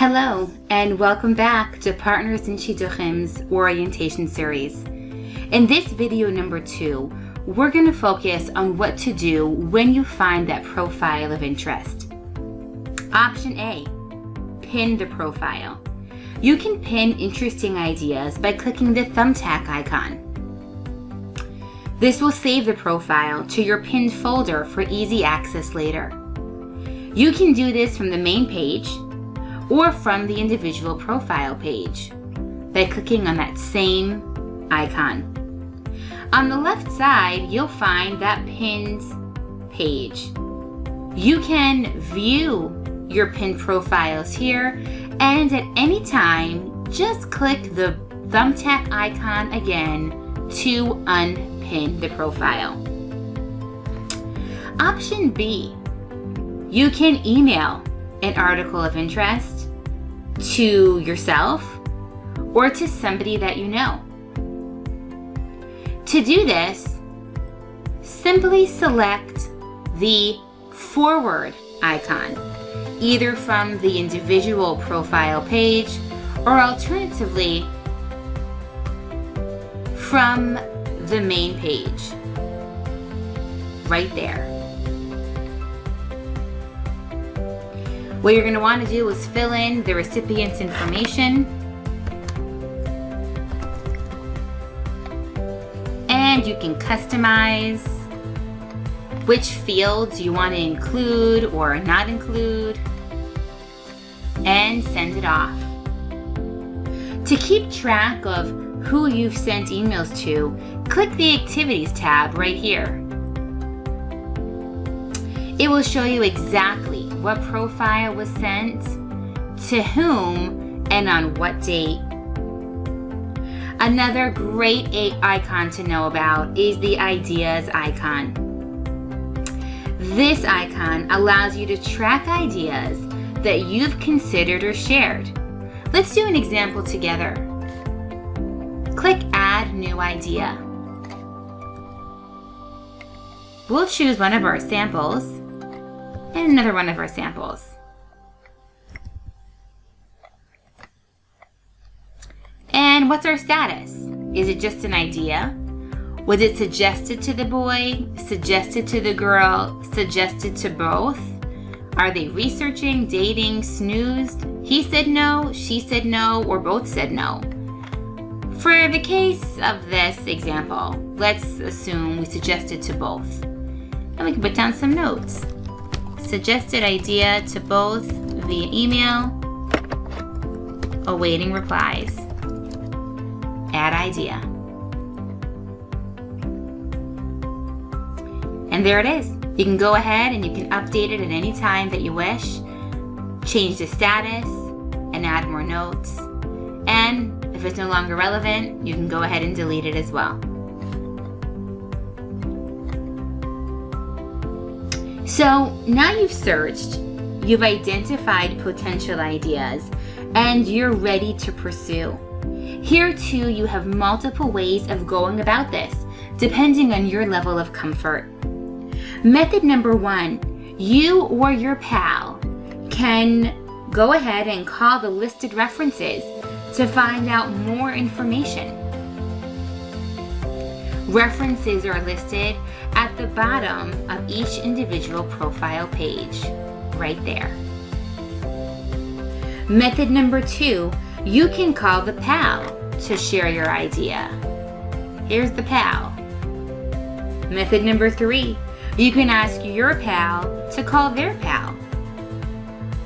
Hello, and welcome back to Partners in Shidduchim's orientation series. In this video number 2, we're going to focus on what to do when you find that profile of interest. Option A, pin the profile. You can pin interesting ideas by clicking the thumbtack icon. This will save the profile to your pinned folder for easy access later. You can do this from the main page or from the individual profile page by clicking on that same icon. On the left side, you'll find that pinned page. You can view your pinned profiles here, and at any time, just click the thumbtack icon again to unpin the profile. Option B, you can email an article of interest to yourself or to somebody that you know. To do this, simply select the forward icon, either from the individual profile page or alternatively from the main page, right there. What you're going to want to do is fill in the recipient's information, and you can customize which fields you want to include or not include, and send it off. To keep track of who you've sent emails to, click the Activities tab right here. It will show you exactly what profile was sent, to whom, and on what date. Another great icon to know about is the Ideas icon. This icon allows you to track ideas that you've considered or shared. Let's do an example together. Click Add New Idea. We'll choose one of our samples and another one of our samples. And what's our status? Is it just an idea? Was it suggested to the boy, suggested to the girl, suggested to both? Are they researching, dating, snoozed? He said no, she said no, or both said no. For the case of this example, let's assume we suggested to both. And we can put down some notes. Suggested idea to both via email, awaiting replies. Add idea. And there it is. You can go ahead and you can update it at any time that you wish, change the status, and add more notes. And if it's no longer relevant, you can go ahead and delete it as well. So now you've searched, you've identified potential ideas, and you're ready to pursue. Here too, you have multiple ways of going about this, depending on your level of comfort. Method number 1, you or your pal can go ahead and call the listed references to find out more information. References are listed at the bottom of each individual profile page, right there. Method number 2, you can call the pal to share your idea. Here's the pal. Method number 3, you can ask your pal to call their pal.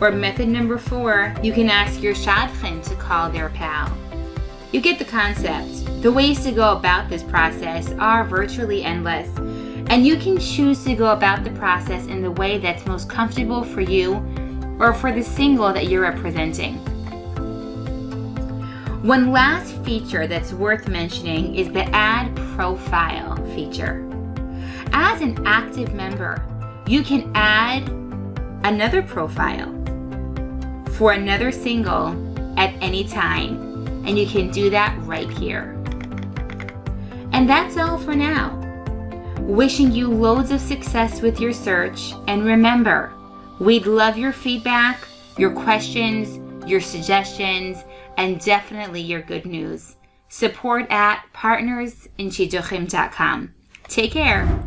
Or method number 4, you can ask your shadchan to call their pal. You get the concept. The ways to go about this process are virtually endless, and you can choose to go about the process in the way that's most comfortable for you or for the single that you're representing. One last feature that's worth mentioning is the Add Profile feature. As an active member, you can add another profile for another single at any time, and you can do that right here. And that's all for now. Wishing you loads of success with your search, and remember, we'd love your feedback, your questions, your suggestions, and definitely your good news. Support at partnersinshidduchim.com. Take care.